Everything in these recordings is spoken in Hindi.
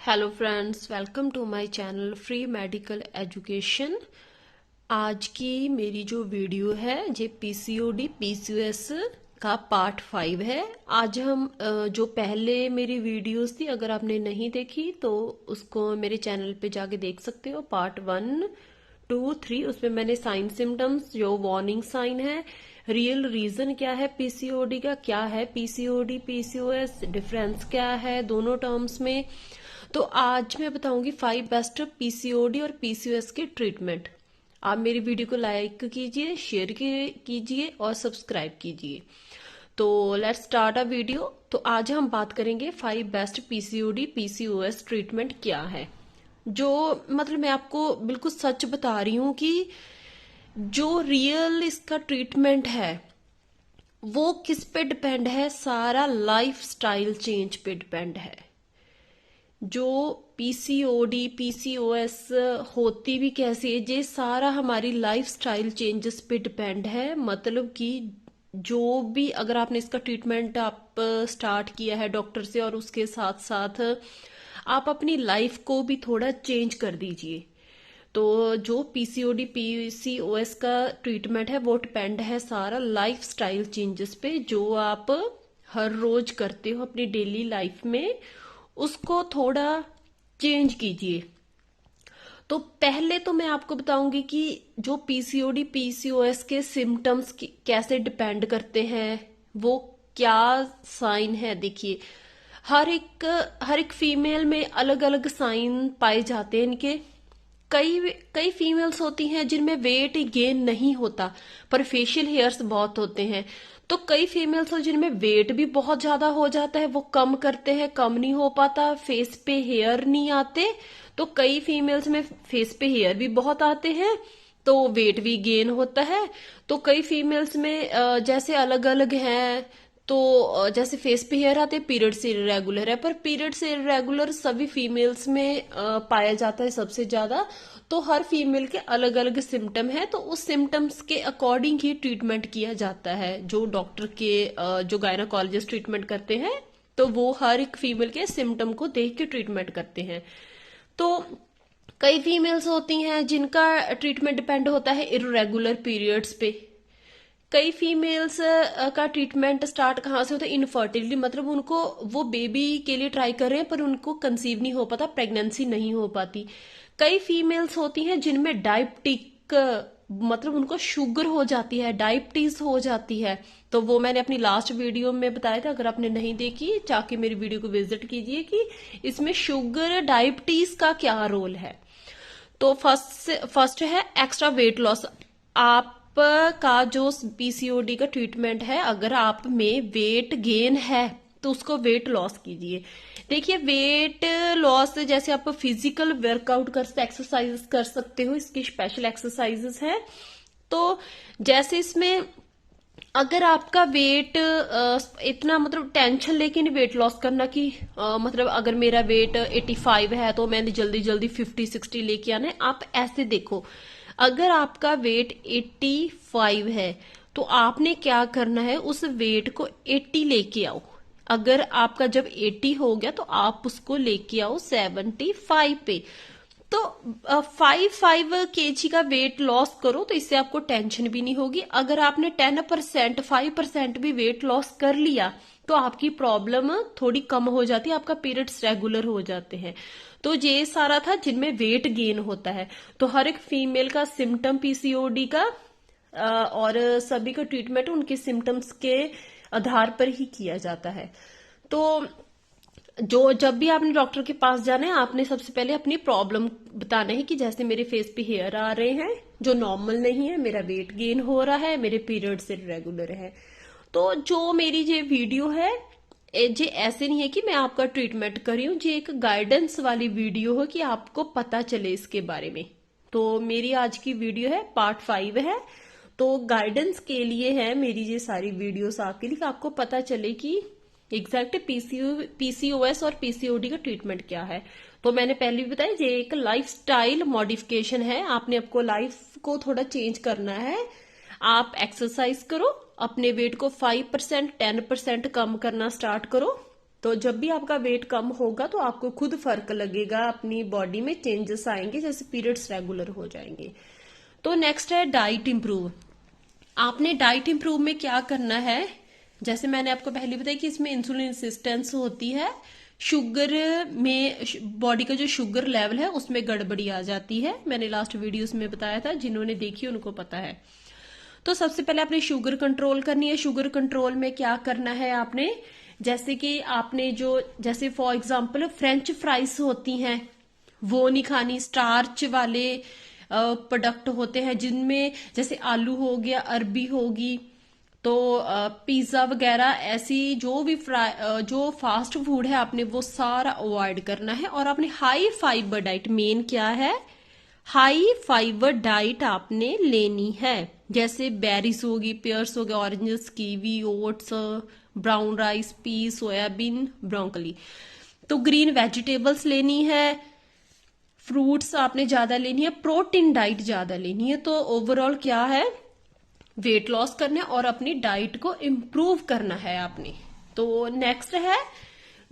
Hello friends, welcome to my channel free medical education. आज की मेरी जो वीडियो है ये पीसीओडी पीसीओएस का पार्ट 5 है। आज हम जो पहले मेरी वीडियोस थी, अगर आपने नहीं देखी तो उसको मेरे चैनल पे जाके देख सकते हो। पार्ट 1, 2, 3 उसमें मैंने साइन सिम्टम्स, जो वार्निंग साइन है, रियल रीजन क्या है पीसीओडी का, क्या है पीसीओडी पीसीओएस, डिफरेंस क्या है दोनों टर्म्स में। तो आज मैं बताऊंगी 5 बेस्ट पीसीओडी और पीसीओएस के ट्रीटमेंट। आप मेरी वीडियो को लाइक कीजिए, शेयर कीजिए और सब्सक्राइब कीजिए। तो लेट्स स्टार्ट अ वीडियो। तो आज हम बात करेंगे 5 बेस्ट पीसीओडी पीसीओएस ट्रीटमेंट क्या है। जो मतलब मैं आपको बिल्कुल सच बता रही हूँ कि जो रियल इसका ट्रीटमेंट है वो किस पे डिपेंड है, सारा लाइफ स्टाइल चेंज पे डिपेंड है। जो पीसीओडी पीसीओएस होती भी कैसी है, ये सारा हमारी लाइफ स्टाइल चेंजेस पे डिपेंड है। मतलब कि जो भी अगर आपने इसका ट्रीटमेंट आप स्टार्ट किया है डॉक्टर से, और उसके साथ साथ आप अपनी लाइफ को भी थोड़ा चेंज कर दीजिए। तो जो पीसीओडी पीसीओएस का ट्रीटमेंट है वो डिपेंड है सारा लाइफ स्टाइल चेंजेस पे, जो आप हर रोज करते हो अपनी डेली लाइफ में, उसको थोड़ा चेंज कीजिए। तो पहले तो मैं आपको बताऊंगी कि जो पीसीओडी पीसीओएस के सिम्टम्स कैसे डिपेंड करते हैं, वो क्या साइन है। देखिए, हर एक फीमेल में अलग अलग साइन पाए जाते हैं इनके। कई कई फीमेल्स होती हैं जिनमें वेट गेन नहीं होता पर फेशियल हेयर्स बहुत होते हैं। तो कई फीमेल्स हो जिनमें वेट भी बहुत ज्यादा हो जाता है, वो कम करते हैं, कम नहीं हो पाता, फेस पे हेयर नहीं आते। तो कई फीमेल्स में फेस पे हेयर भी बहुत आते हैं तो वेट भी गेन होता है। तो कई फीमेल्स में जैसे अलग अलग हैं। तो जैसे फेस पे हेयर आते हैं, पीरियड से इरेगुलर है, पर पीरियड से इरेगुलर सभी फीमेल्स में पाया जाता है सबसे ज्यादा। तो हर फीमेल के अलग अलग सिम्टम है, तो उस सिम्टम्स के अकॉर्डिंग ही ट्रीटमेंट किया जाता है। जो डॉक्टर के जो गायनाकोलॉजिस्ट ट्रीटमेंट करते हैं, तो वो हर एक फीमेल के सिम्टम को देख के ट्रीटमेंट करते हैं। तो कई फीमेल्स होती हैं जिनका ट्रीटमेंट डिपेंड होता है इरेगुलर पीरियड्स पे। कई फीमेल्स का ट्रीटमेंट स्टार्ट कहाँ से होता है, इनफर्टिलिटी, मतलब उनको वो बेबी के लिए ट्राई कर रहे हैं पर उनको कंसीव नहीं हो पाता, प्रेगनेंसी नहीं हो पाती। कई फीमेल्स होती हैं जिनमें डायबिटिक, मतलब उनको शुगर हो जाती है, डायबिटीज हो जाती है। तो वो मैंने अपनी लास्ट वीडियो में बताया था, अगर आपने नहीं देखी जाके मेरी वीडियो को विजिट कीजिए कि इसमें शुगर डायबिटीज का क्या रोल है। तो फर्स्ट है एक्स्ट्रा वेट लॉस। आप का जो पीसीओडी का ट्रीटमेंट है, अगर आप में वेट गेन है तो उसको वेट लॉस कीजिए। देखिए, वेट लॉस जैसे आप फिजिकल वर्कआउट एक्सरसाइज कर सकते हो, इसकी स्पेशल एक्सरसाइजेस है। तो जैसे इसमें अगर आपका वेट इतना, मतलब टेंशन लेके नहीं वेट लॉस करना कि मतलब अगर मेरा वेट 85 है तो मैंने जल्दी जल्दी 50-60 लेके आना है, आप ऐसे देखो। अगर आपका वेट 85 है तो आपने क्या करना है, उस वेट को 80 लेके आओ। अगर आपका जब 80 हो गया तो आप उसको लेके आओ 75 पे। तो 5 केजी का वेट लॉस करो, तो इससे आपको टेंशन भी नहीं होगी। अगर आपने 10% 5% भी वेट लॉस कर लिया तो आपकी प्रॉब्लम थोड़ी कम हो जाती है, आपका पीरियड्स रेगुलर हो जाते हैं। तो ये सारा था जिनमें वेट गेन होता है। तो हर एक फीमेल का सिम्टम पीसीओडी का और सभी का ट्रीटमेंट उनके सिम्टम्स के आधार पर ही किया जाता है। तो जो जब भी आपने डॉक्टर के पास जाना है, आपने सबसे पहले अपनी प्रॉब्लम बताना है कि जैसे मेरे फेस पे हेयर आ रहे हैं जो नॉर्मल नहीं है, मेरा वेट गेन हो रहा है, मेरे पीरियड्स इरेगुलर है। तो जो मेरी ये वीडियो है, ये ऐसे नहीं है कि मैं आपका ट्रीटमेंट कर रही हूँ, ये एक गाइडेंस वाली वीडियो है कि आपको पता चले इसके बारे में। तो मेरी आज की वीडियो है पार्ट 5 है, तो गाइडेंस के लिए है मेरी ये सारी वीडियोस आपके लिए, कि आपको पता चले कि एग्जैक्ट पीसीओएस और पीसीओडी का ट्रीटमेंट क्या है। तो मैंने पहले भी बताया, ये एक लाइफस्टाइल मॉडिफिकेशन है। आपने आपको लाइफ को थोड़ा चेंज करना है। आप एक्सरसाइज करो, अपने वेट को 5% 10% कम करना स्टार्ट करो, तो जब भी आपका वेट कम होगा तो आपको खुद फर्क लगेगा, अपनी बॉडी में चेंजेस आएंगे, जैसे पीरियड्स रेगुलर हो जाएंगे। तो नेक्स्ट है डाइट इंप्रूव। आपने डाइट इंप्रूव में क्या करना है, जैसे मैंने आपको पहले बताया कि इसमें इंसुलिन रेजिस्टेंस होती है, शुगर में बॉडी का जो शुगर लेवल है उसमें गड़बड़ी आ जाती है। मैंने लास्ट वीडियोस में बताया था, जिन्होंने देखी उनको पता है। तो सबसे पहले आपने शुगर कंट्रोल करनी है। शुगर कंट्रोल में क्या करना है आपने, जैसे कि आपने जैसे फॉर एग्जांपल फ्रेंच फ्राइज होती हैं वो नहीं खानी। स्टार्च वाले प्रोडक्ट होते हैं जिनमें जैसे आलू हो गया, अरबी होगी, तो पिज्जा वगैरह ऐसी जो फास्ट फूड है आपने वो सारा अवॉइड करना है। और आपने हाई फाइबर डाइट, मेन क्या है, हाई फाइबर डाइट आपने लेनी है। जैसे बेरीज होगी, पेयर्स हो गए, oranges, kiwi, oats, brown rice, P, soybean, broccoli. तो ग्रीन वेजिटेबल्स लेनी है, फ्रूट्स आपने ज्यादा लेनी है, प्रोटीन डाइट ज्यादा लेनी है। तो ओवरऑल क्या है, वेट लॉस करना है और अपनी डाइट को इम्प्रूव करना है आपने। तो नेक्स्ट है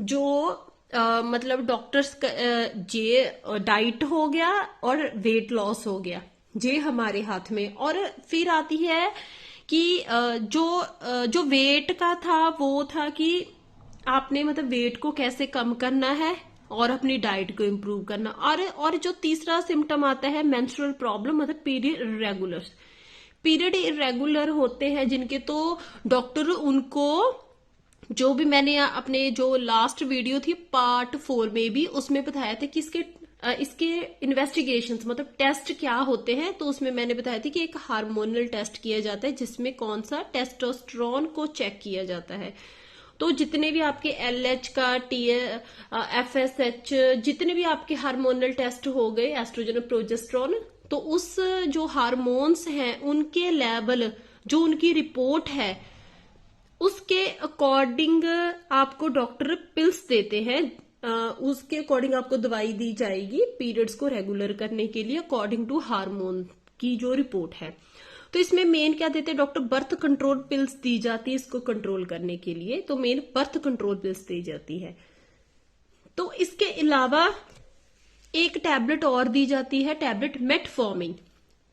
जो मतलब डॉक्टर्स जे डाइट हो गया और वेट लॉस हो गया, जे हमारे हाथ में। और फिर आती है कि जो वेट का था वो था कि आपने मतलब वेट को कैसे कम करना है और अपनी डाइट को इम्प्रूव करना। और जो तीसरा सिम्टम आता है मेंस्ट्रुअल प्रॉब्लम, मतलब पीरियड इरेगुलर होते हैं जिनके, तो डॉक्टर उनको, जो भी मैंने अपने जो लास्ट वीडियो थी पार्ट 4 में भी उसमें बताया था कि इसके इन्वेस्टिगेशंस मतलब टेस्ट क्या होते हैं। तो उसमें मैंने बताया था कि एक हार्मोनल टेस्ट किया जाता है जिसमें कौन सा टेस्टोस्टेरोन को चेक किया जाता है। तो जितने भी आपके LH का FSH, जितने भी आपके हार्मोनल टेस्ट हो गए, एस्ट्रोजन और प्रोजेस्टेरोन, तो उस जो हार्मोन्स हैं उनके लेवल, जो उनकी रिपोर्ट है उसके अकॉर्डिंग आपको डॉक्टर पिल्स देते हैं। उसके अकॉर्डिंग आपको दवाई दी जाएगी पीरियड्स को रेगुलर करने के लिए, अकॉर्डिंग टू हार्मोन की जो रिपोर्ट है। तो इसमें मेन क्या देते हैं डॉक्टर, बर्थ कंट्रोल पिल्स दी जाती है इसको कंट्रोल करने के लिए। तो मेन बर्थ कंट्रोल पिल्स दी जाती है। तो इसके अलावा एक टैबलेट और दी जाती है, टैबलेट मेटफॉर्मिन।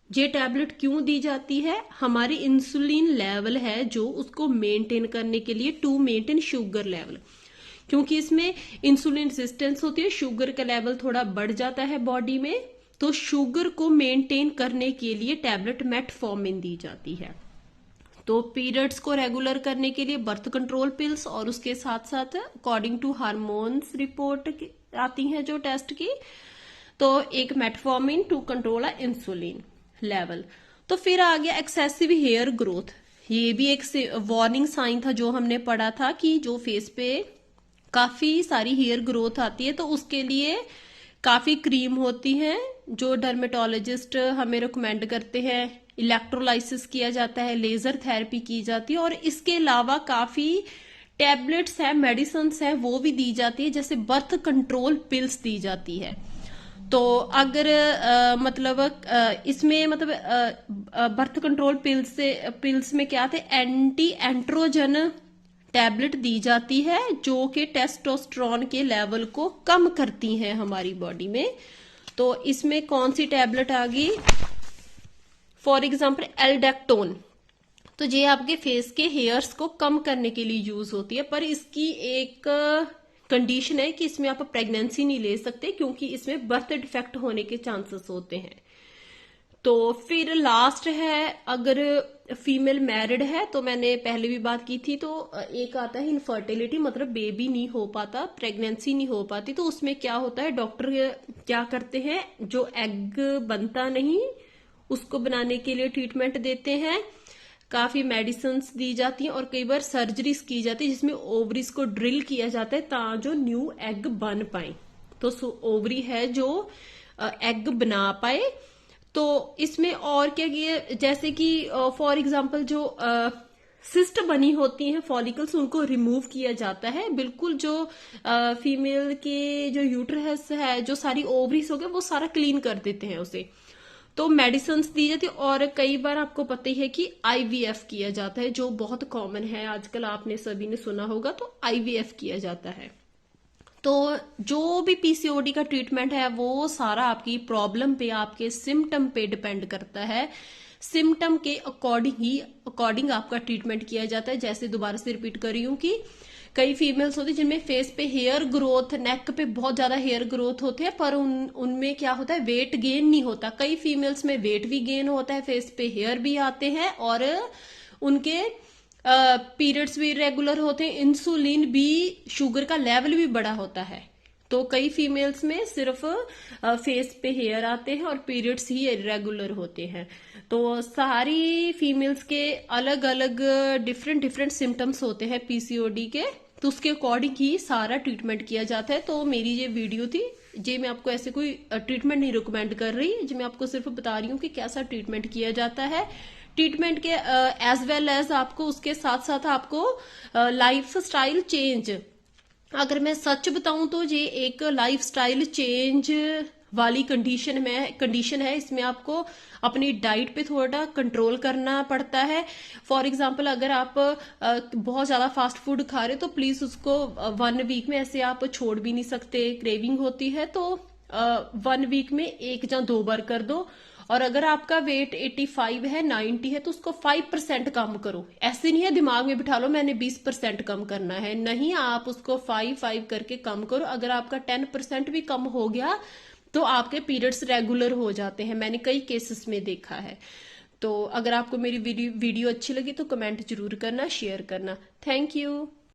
ये टैबलेट क्यों दी जाती है, हमारी इंसुलिन लेवल है जो उसको मेंटेन करने के लिए, टू मेंटेन शुगर लेवल, क्योंकि इसमें इंसुलिन रेजिस्टेंस होती है, शुगर का लेवल थोड़ा बढ़ जाता है बॉडी में। तो शुगर को मेंटेन करने के लिए टैबलेट मेटफॉर्मिन दी जाती है। तो पीरियड्स को रेगुलर करने के लिए बर्थ कंट्रोल पिल्स, और उसके साथ साथ अकॉर्डिंग टू हार्मोन्स रिपोर्ट आती हैं जो टेस्ट की, तो एक metformin to control insulin level. तो फिर आ गया एक्सेसिव हेयर ग्रोथ। ये भी एक वार्निंग साइन था जो हमने पढ़ा था कि जो फेस पे काफी सारी हेयर ग्रोथ आती है तो उसके लिए काफी क्रीम होती है जो डर्मेटोलॉजिस्ट हमें रिकमेंड करते हैं। इलेक्ट्रोलाइसिस किया जाता है, लेजर थेरेपी की जाती है, और इसके अलावा काफी टैबलेट्स हैं, मेडिसिन हैं, वो भी दी जाती है, जैसे बर्थ कंट्रोल पिल्स दी जाती है। तो अगर इसमें बर्थ कंट्रोल पिल्स में क्या थे, एंटी एंड्रोजन टैबलेट दी जाती है जो कि टेस्टोस्टेरोन के लेवल को कम करती हैं हमारी बॉडी में। तो इसमें कौन सी टैबलेट आ गई, फॉर एग्जांपल एल्डेक्टोन। तो ये आपके फेस के हेयर्स को कम करने के लिए यूज होती है, पर इसकी एक कंडीशन है कि इसमें आप प्रेगनेंसी नहीं ले सकते क्योंकि इसमें बर्थ डिफेक्ट होने के चांसेस होते हैं। तो फिर लास्ट है, अगर फीमेल मैरिड है, तो मैंने पहले भी बात की थी, तो एक आता है इनफर्टिलिटी, मतलब बेबी नहीं हो पाता, प्रेगनेंसी नहीं हो पाती। तो उसमें क्या होता है, डॉक्टर क्या करते हैं, जो एग बनता नहीं उसको बनाने के लिए ट्रीटमेंट देते हैं, काफी मेडिसिन दी जाती हैं, और कई बार सर्जरीज की जाती है जिसमें ओवरीज को ड्रिल किया जाता है ताकि न्यू एग बन पाए। तो ओवरी है जो एग बना पाए। तो इसमें और क्या किया, जैसे कि फॉर एग्जांपल जो सिस्ट बनी होती हैं फॉलिकल्स, उनको रिमूव किया जाता है। बिल्कुल जो फीमेल के जो यूट्रस है, जो सारी ओवरीज हो गए, वो सारा क्लीन कर देते हैं उसे। तो मेडिसिन दी जाती है। और कई बार आपको पता ही है कि आईवीएफ किया जाता है, जो बहुत कॉमन है आजकल, आपने सभी ने सुना होगा, तो आईवीएफ किया जाता है। तो जो भी पीसीओडी का ट्रीटमेंट है वो सारा आपकी प्रॉब्लम पे, आपके सिम्टम पे डिपेंड करता है। सिम्टम के अकॉर्डिंग आपका ट्रीटमेंट किया जाता है। जैसे दोबारा से रिपीट कर रही हूँ कि कई फीमेल्स होती है जिनमें फेस पे हेयर ग्रोथ, नेक पे बहुत ज्यादा हेयर ग्रोथ होते हैं, पर उनमें क्या होता है, वेट गेन नहीं होता। कई फीमेल्स में वेट भी गेन होता है, फेस पे हेयर भी आते हैं, और उनके पीरियड्स भी रेगुलर होते हैं, इंसुलिन भी, शुगर का लेवल भी बड़ा होता है। तो कई फीमेल्स में सिर्फ फेस पे हेयर आते हैं और पीरियड्स ही इरेगुलर होते हैं। तो सारी फीमेल्स के अलग अलग डिफरेंट सिम्टम्स होते हैं पीसीओडी के, तो उसके अकॉर्डिंग ही सारा ट्रीटमेंट किया जाता है। तो मेरी ये वीडियो थी, जी मैं आपको ऐसे कोई ट्रीटमेंट नहीं रिकमेंड कर रही, जी मैं आपको सिर्फ बता रही हूँ कि कैसा ट्रीटमेंट किया जाता है। ट्रीटमेंट के एज वेल एज आपको उसके साथ साथ आपको लाइफ स्टाइल चेंज, अगर मैं सच बताऊं तो ये एक लाइफ स्टाइल चेंज वाली कंडीशन है। इसमें आपको अपनी डाइट पे थोड़ा कंट्रोल करना पड़ता है। फॉर एग्जांपल अगर आप बहुत ज्यादा फास्ट फूड खा रहे हो तो प्लीज उसको 1 वीक में ऐसे आप छोड़ भी नहीं सकते। क्रेविंग होती है तो 1 वीक में 1 या 2 बार कर दो। और अगर आपका वेट 85 है, 90 है, तो उसको 5% कम करो। ऐसे नहीं है दिमाग में बिठा लो मैंने 20% कम करना है, नहीं, आप उसको 5 करके कम करो। अगर आपका 10% भी कम हो गया तो आपके पीरियड्स रेगुलर हो जाते हैं, मैंने कई केसेस में देखा है। तो अगर आपको मेरी वीडियो अच्छी लगी तो कमेंट जरूर करना, शेयर करना। Thank you.